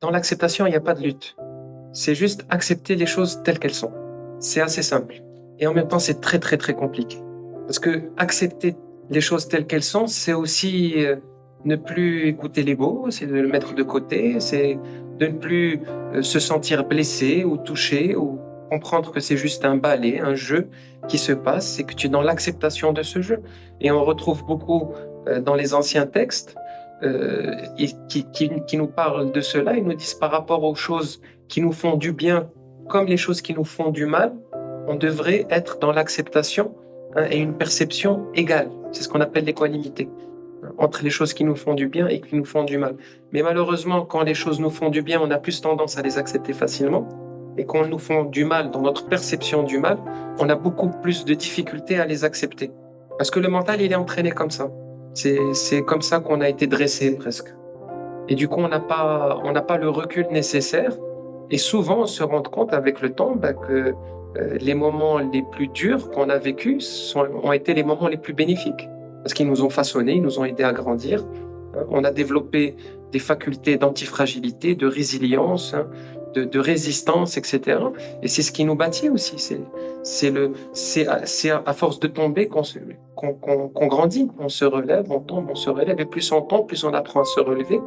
Dans l'acceptation, il n'y a pas de lutte. C'est juste accepter les choses telles qu'elles sont. C'est assez simple. Et en même temps, c'est très, très, très compliqué. Parce que accepter les choses telles qu'elles sont, c'est aussi ne plus écouter l'ego, c'est de le mettre de côté, c'est de ne plus se sentir blessé ou touché ou comprendre que c'est juste un ballet, un jeu qui se passe et que tu es dans l'acceptation de ce jeu. Et on retrouve beaucoup dans les anciens textes qui nous parlent de cela. Ils nous disent par rapport aux choses qui nous font du bien comme les choses qui nous font du mal, on devrait être dans l'acceptation et une perception égale. C'est ce qu'on appelle l'équanimité entre les choses qui nous font du bien et qui nous font du mal. Mais malheureusement, quand les choses nous font du bien, on a plus tendance à les accepter facilement. Et quand elles nous font du mal, dans notre perception du mal, on a beaucoup plus de difficultés à les accepter. Parce que le mental, il est entraîné comme ça. C'est comme ça qu'on a été dressé presque. Et du coup, on n'a pas le recul nécessaire. Et souvent, on se rend compte avec le temps que les moments les plus durs qu'on a vécus ont été les moments les plus bénéfiques. Parce qu'ils nous ont façonnés, ils nous ont aidés à grandir. On a développé des facultés d'antifragilité, de résilience, de résistance, etc. Et c'est ce qui nous bâtit aussi. C'est à force de tomber qu'on grandit. On se relève, on tombe, on se relève. Et plus on tombe, plus on apprend à se relever.